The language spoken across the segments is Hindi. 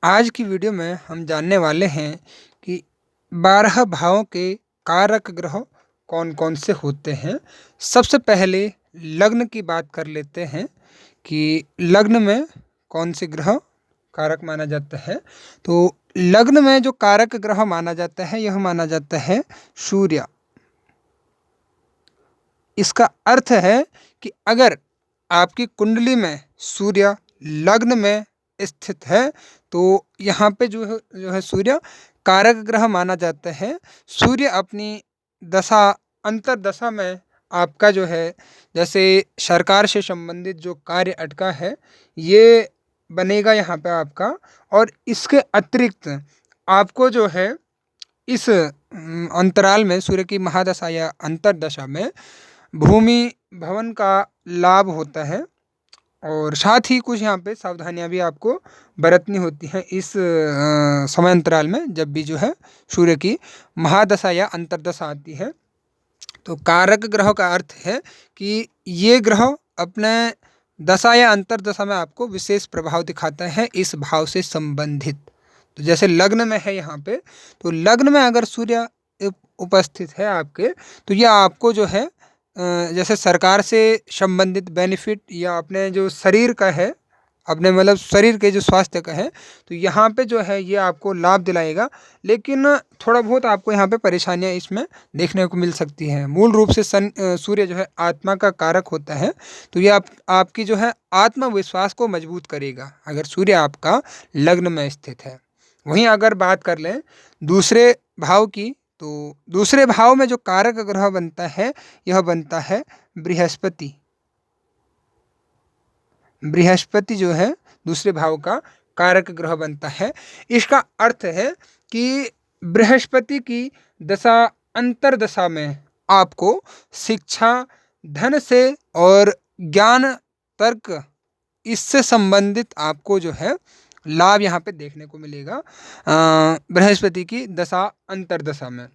आज की वीडियो में हम जानने वाले हैं कि 12 भावों के कारक ग्रह कौन-कौन से होते हैं। सबसे पहले लग्न की बात कर लेते हैं कि लग्न में कौन से ग्रह कारक माना जाता है। तो लग्न में जो कारक ग्रह माना जाता है, यह माना जाता है सूर्य। इसका अर्थ है कि अगर आपकी कुंडली में सूर्य लग्न में स्थित है, तो यहाँ पे जो है सूर्य कारक ग्रह माना जाता है। सूर्य अपनी दशा अंतर्दशा में आपका जो है, जैसे सरकार से संबंधित जो कार्य अटका है, ये बनेगा यहाँ पे आपका। और इसके अतिरिक्त आपको जो है इस अंतराल में सूर्य की महादशा या अंतर्दशा में भूमि भवन का लाभ होता है। और साथ ही कुछ यहाँ पे सावधानियाँ भी आपको बरतनी होती हैं इस समय अंतराल में, जब भी जो है सूर्य की महादशा या अंतर्दशा आती है। तो कारक ग्रह का अर्थ है कि ये ग्रह अपने दशा या अंतर्दशा में आपको विशेष प्रभाव दिखाता है इस भाव से संबंधित। तो जैसे लग्न में है यहाँ पे, तो लग्न में अगर सूर्य उपस्थित है आपके, तो यह आपको जो है जैसे सरकार से संबंधित बेनिफिट या अपने जो शरीर का है, अपने मतलब शरीर के जो स्वास्थ्य का है, तो यहाँ पे जो है ये आपको लाभ दिलाएगा। लेकिन थोड़ा बहुत आपको यहाँ पे परेशानियाँ इसमें देखने को मिल सकती हैं। मूल रूप से सूर्य जो है आत्मा का कारक होता है, तो ये आपकी जो है आत्मविश्वास को मजबूत करेगा अगर सूर्य आपका लग्न में स्थित है। वहीं अगर बात कर लें दूसरे भाव की, तो दूसरे भाव में जो कारक ग्रह बनता है, यह बनता है बृहस्पति। बृहस्पति जो है दूसरे भाव का कारक ग्रह बनता है। इसका अर्थ है कि बृहस्पति की दशा अंतर्दशा में आपको शिक्षा, धन से और ज्ञान, तर्क, इससे संबंधित आपको जो है लाभ यहाँ पे देखने को मिलेगा बृहस्पति की दशा अंतर्दशा में।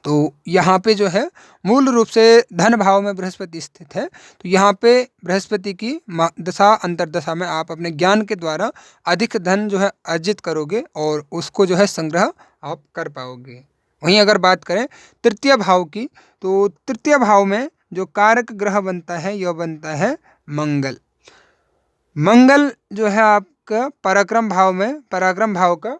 तो यहाँ पे जो है मूल रूप से धन भाव में बृहस्पति स्थित है, तो यहाँ पे बृहस्पति की दशा अंतर्दशा में आप अपने ज्ञान के द्वारा अधिक धन जो है अर्जित करोगे और उसको जो है संग्रह आप कर पाओगे। वहीं अगर बात करें तृतीय भाव की, तो तृतीय भाव में जो कारक ग्रह बनता है, यह बनता है मंगल। मंगल जो है आपका पराक्रम भाव में, पराक्रम भाव का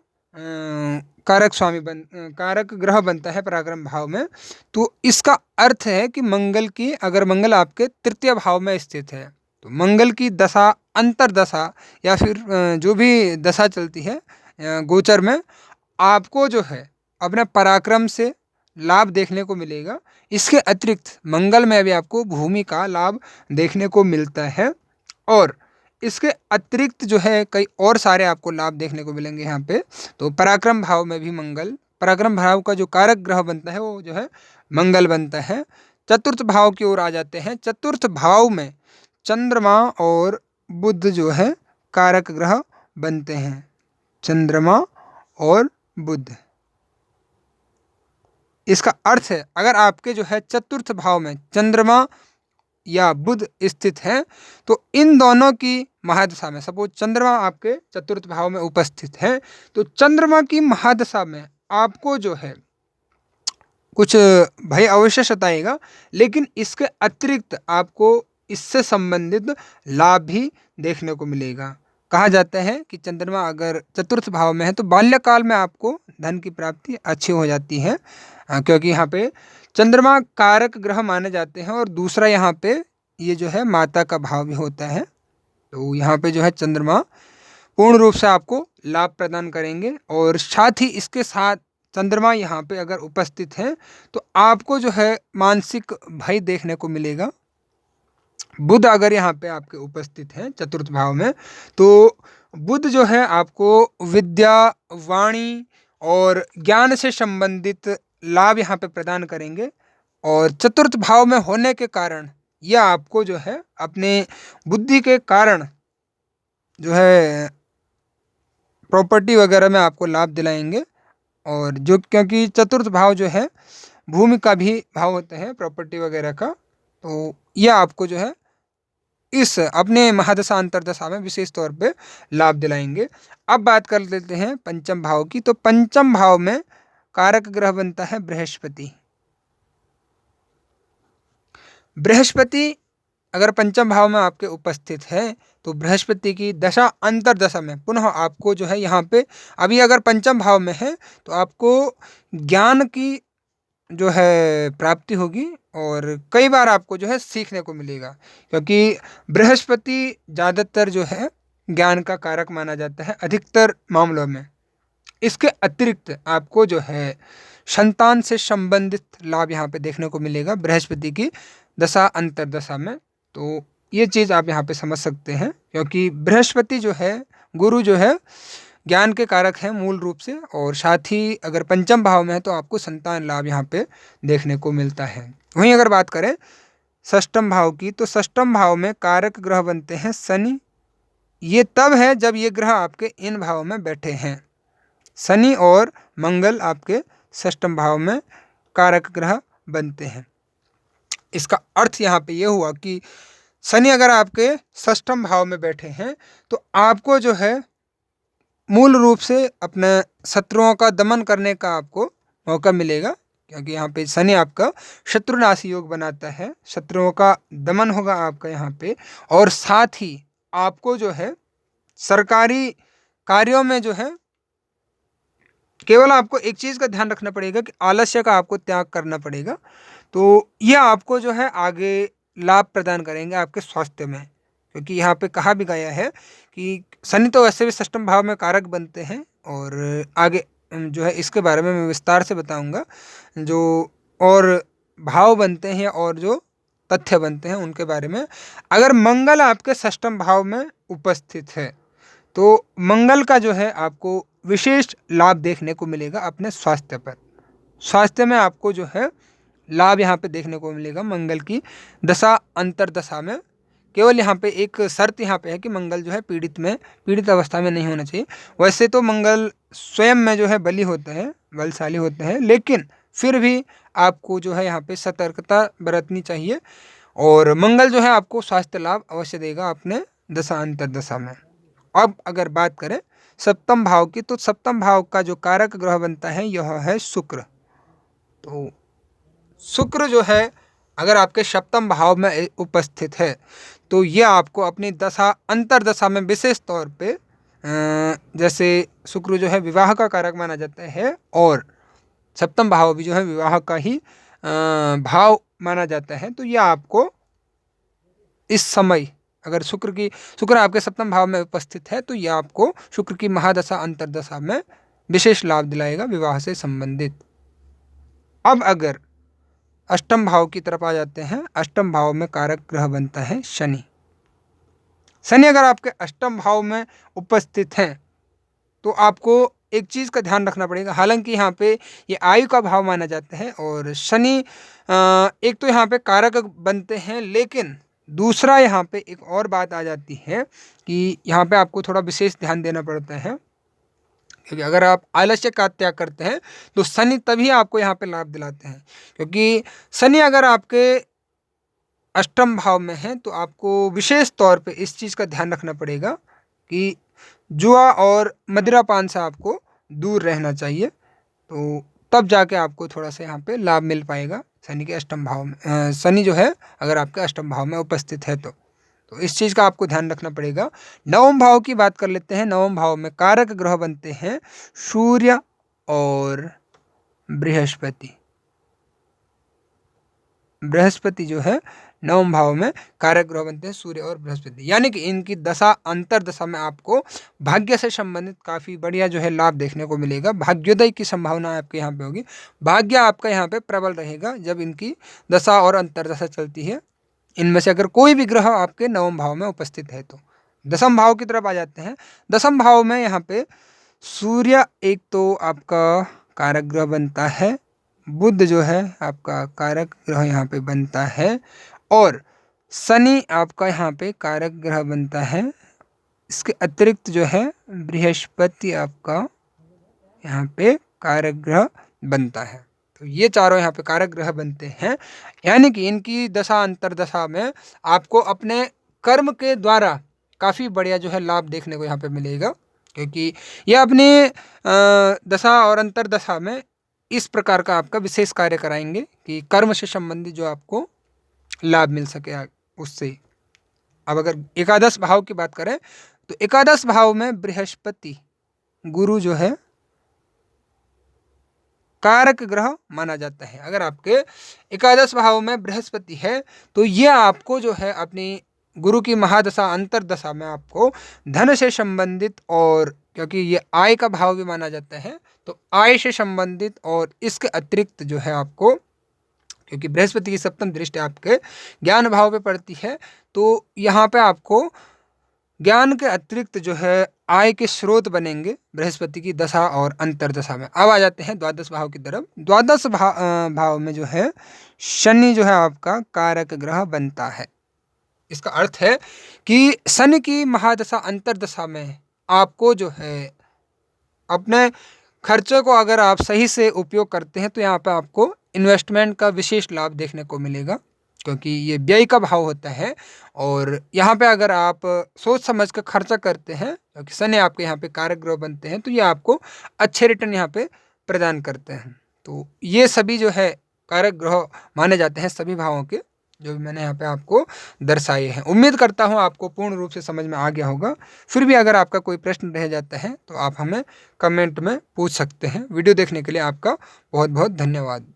कारक ग्रह बनता है पराक्रम भाव में। तो इसका अर्थ है कि मंगल की, अगर मंगल आपके तृतीय भाव में स्थित है, तो मंगल की दशा अंतर्दशा या फिर जो भी दशा चलती है गोचर में, आपको जो है अपने पराक्रम से लाभ देखने को मिलेगा। इसके अतिरिक्त मंगल में भी आपको भूमि का लाभ देखने को मिलता है। और इसके अतिरिक्त जो है कई और सारे आपको लाभ देखने को मिलेंगे यहाँ पे। तो पराक्रम भाव में भी मंगल, पराक्रम भाव का जो कारक ग्रह बनता है वो जो है मंगल बनता है। चतुर्थ भाव की ओर आ जाते हैं। चतुर्थ भाव में चंद्रमा और बुध जो है कारक ग्रह बनते हैं। चंद्रमा और बुध, इसका अर्थ है अगर आपके जो है चतुर्थ भाव में चंद्रमा या बुध स्थित है, तो इन दोनों की महादशा में, सपोज चंद्रमा आपके चतुर्थ भाव में उपस्थित है, तो चंद्रमा की महादशा में आपको जो है कुछ भय अवश्य सताएगा, लेकिन इसके अतिरिक्त आपको इससे संबंधित लाभ भी देखने को मिलेगा। कहा जाता है कि चंद्रमा अगर चतुर्थ भाव में है, तो बाल्यकाल में आपको धन की प्राप्ति अच्छी हो जाती है, क्योंकि यहाँ पे चंद्रमा कारक ग्रह माने जाते हैं। और दूसरा यहाँ पे ये जो है माता का भाव भी होता है, तो यहाँ पे जो है चंद्रमा पूर्ण रूप से आपको लाभ प्रदान करेंगे। और साथ ही इसके साथ चंद्रमा यहाँ पे अगर उपस्थित है, तो आपको जो है मानसिक भय देखने को मिलेगा। बुध अगर यहाँ पे आपके उपस्थित हैं चतुर्थ भाव में, तो बुध जो है आपको विद्या, वाणी और ज्ञान से संबंधित लाभ यहाँ पे प्रदान करेंगे। और चतुर्थ भाव में होने के कारण यह आपको जो है अपने बुद्धि के कारण जो है प्रॉपर्टी वगैरह में आपको लाभ दिलाएंगे। और जो, क्योंकि चतुर्थ भाव जो है भूमि का भी भाव होता है प्रॉपर्टी वगैरह का, तो यह आपको जो है इस अपने महादशा अंतरदशा में विशेष तौर पे लाभ दिलाएंगे। अब बात कर लेते हैं पंचम भाव की। तो पंचम भाव में कारक ग्रह बनता है बृहस्पति। बृहस्पति अगर पंचम भाव में आपके उपस्थित है तो बृहस्पति की दशा अंतरदशा में पुनः आपको जो है यहाँ पे, अभी अगर पंचम भाव में है तो आपको ज्ञान की जो है प्राप्ति होगी और कई बार आपको जो है सीखने को मिलेगा, क्योंकि बृहस्पति ज़्यादातर जो है ज्ञान का कारक माना जाता है अधिकतर मामलों में। इसके अतिरिक्त आपको जो है संतान से संबंधित लाभ यहाँ पे देखने को मिलेगा बृहस्पति की दशा अंतरदशा में। तो ये चीज़ आप यहाँ पे समझ सकते हैं, क्योंकि बृहस्पति जो है, गुरु जो है, ज्ञान के कारक हैं मूल रूप से, और साथ ही अगर पंचम भाव में है तो आपको संतान लाभ यहाँ पे देखने को मिलता है। वहीं अगर बात करें षष्ठम भाव की, तो षष्ठम भाव में कारक ग्रह बनते हैं शनि। ये तब है जब ये ग्रह आपके इन भाव में बैठे हैं। शनि और मंगल आपके षष्ठम भाव में कारक ग्रह बनते हैं। इसका अर्थ यहाँ पे ये हुआ कि शनि अगर आपके षष्ठम भाव में बैठे हैं तो आपको जो है मूल रूप से अपने शत्रुओं का दमन करने का आपको मौका मिलेगा, क्योंकि यहाँ पे शनि आपका शत्रुनाशी योग बनाता है। शत्रुओं का दमन होगा आपका यहाँ पे, और साथ ही आपको जो है सरकारी कार्यों में जो है केवल आपको एक चीज़ का ध्यान रखना पड़ेगा कि आलस्य का आपको त्याग करना पड़ेगा। तो ये आपको जो है आगे लाभ प्रदान करेंगे आपके स्वास्थ्य में, क्योंकि यहाँ पे कहा भी गया है कि शनि तो वैसे भी षष्ठम भाव में कारक बनते हैं, और आगे जो है इसके बारे में मैं विस्तार से बताऊंगा। जो और भाव बनते हैं और जो तथ्य बनते हैं उनके बारे में। अगर मंगल आपके षष्ठम भाव में उपस्थित है तो मंगल का जो है आपको विशेष लाभ देखने को मिलेगा अपने स्वास्थ्य पर। स्वास्थ्य में आपको जो है लाभ यहाँ पे देखने को मिलेगा मंगल की दशा अंतरदशा में। केवल यहाँ पे एक शर्त यहाँ पे है कि मंगल जो है पीड़ित अवस्था में नहीं होना चाहिए। वैसे तो मंगल स्वयं में जो है बली होता है, बलशाली होता है, लेकिन फिर भी आपको जो है यहाँ पे सतर्कता बरतनी चाहिए, और मंगल जो है आपको स्वास्थ्य लाभ अवश्य देगा अपने दशा अंतरदशा में। अब अगर बात करें सप्तम भाव की, तो सप्तम भाव का जो कारक ग्रह बनता है यह है शुक्र। तो शुक्र जो है अगर आपके सप्तम भाव में उपस्थित है तो यह आपको अपनी दशा अंतरदशा में विशेष तौर पे जैसे शुक्र जो है विवाह का कारक माना जाता है, और सप्तम भाव भी जो है विवाह का ही भाव माना जाता है। तो यह आपको इस समय अगर शुक्र आपके सप्तम भाव में उपस्थित है तो यह आपको शुक्र की महादशा अंतरदशा में विशेष लाभ दिलाएगा विवाह से संबंधित। अब अगर अष्टम भाव की तरफ आ जाते हैं, अष्टम भाव में कारक ग्रह बनता है शनि। शनि अगर आपके अष्टम भाव में उपस्थित हैं तो आपको एक चीज़ का ध्यान रखना पड़ेगा। हालांकि यहाँ पे ये आयु का भाव माना जाता है, और शनि एक तो यहाँ पे कारक बनते हैं, लेकिन दूसरा यहाँ पे एक और बात आ जाती है कि यहाँ पे आपको थोड़ा विशेष ध्यान देना पड़ता है, क्योंकि अगर आप आलस्य का त्याग करते हैं तो शनि तभी आपको यहाँ पे लाभ दिलाते हैं। क्योंकि शनि अगर आपके अष्टम भाव में है तो आपको विशेष तौर पे इस चीज़ का ध्यान रखना पड़ेगा कि जुआ और मदिरापान से आपको दूर रहना चाहिए। तो तब जाके आपको थोड़ा सा यहाँ पे लाभ मिल पाएगा शनि के अष्टम भाव में। शनि जो है अगर आपके अष्टम भाव में उपस्थित है तो इस चीज़ का आपको ध्यान रखना पड़ेगा। नवम भाव की बात कर लेते हैं। नवम भाव में कारक ग्रह बनते हैं सूर्य और बृहस्पति। बृहस्पति जो है नवम भाव में कारक ग्रह बनते हैं सूर्य और बृहस्पति, यानी कि इनकी दशा अंतरदशा में आपको भाग्य से संबंधित काफ़ी बढ़िया जो है लाभ देखने को मिलेगा। भाग्योदय की संभावना आपके यहाँ पे होगी। भाग्य आपका यहाँ पे प्रबल रहेगा जब इनकी दशा और अंतरदशा चलती है। इनमें से अगर कोई भी ग्रह आपके नवम भाव में उपस्थित है तो दसम भाव की तरफ आ जाते हैं। दसम भाव में यहाँ पे सूर्य एक तो आपका कारक ग्रह बनता है, बुध जो है आपका कारक ग्रह यहाँ पे बनता है, और शनि आपका यहाँ पे कारक ग्रह बनता है। इसके अतिरिक्त जो है बृहस्पति आपका यहाँ पे कारक ग्रह बनता है। तो ये चारों यहाँ पे कारक ग्रह बनते हैं, यानी कि इनकी दशा अंतरदशा में आपको अपने कर्म के द्वारा काफ़ी बढ़िया जो है लाभ देखने को यहाँ पे मिलेगा, क्योंकि यह अपनी दशा और अंतर्दशा में इस प्रकार का आपका विशेष कार्य कराएंगे कि कर्म से संबंधित जो आपको लाभ मिल सके उससे। अब अगर एकादश भाव की बात करें तो एकादश भाव में बृहस्पति गुरु जो है कारक ग्रह माना जाता है। अगर आपके एकादश भाव में बृहस्पति है तो यह आपको जो है अपनी गुरु की महादशा अंतरदशा में आपको धन से संबंधित, और क्योंकि ये आय का भाव भी माना जाता है, तो आय से संबंधित और इसके अतिरिक्त जो है आपको, क्योंकि बृहस्पति की सप्तम दृष्टि आपके ज्ञान भाव पे पड़ती है, तो यहाँ पे आपको ज्ञान के अतिरिक्त जो है आय के स्रोत बनेंगे बृहस्पति की दशा और अंतरदशा में। अब आ जाते हैं द्वादश भाव की तरफ। द्वादश भाव में जो है शनि जो है आपका कारक ग्रह बनता है। इसका अर्थ है कि शनि की महादशा अंतरदशा में आपको जो है अपने खर्चे को अगर आप सही से उपयोग करते हैं तो यहाँ पे आपको इन्वेस्टमेंट का विशेष लाभ देखने को मिलेगा, क्योंकि ये व्यय का भाव होता है। और यहाँ पे अगर आप सोच समझ कर खर्चा करते हैं, क्योंकि शनि आपके यहाँ पे कारक ग्रह बनते हैं, तो ये आपको अच्छे रिटर्न यहाँ पे प्रदान करते हैं। तो ये सभी जो है कारक ग्रह माने जाते हैं सभी भावों के, जो भी मैंने यहाँ पे आपको दर्शाए हैं। उम्मीद करता हूँ आपको पूर्ण रूप से समझ में आ गया होगा। फिर भी अगर आपका कोई प्रश्न रह जाता है तो आप हमें कमेंट में पूछ सकते हैं। वीडियो देखने के लिए आपका बहुत बहुत धन्यवाद।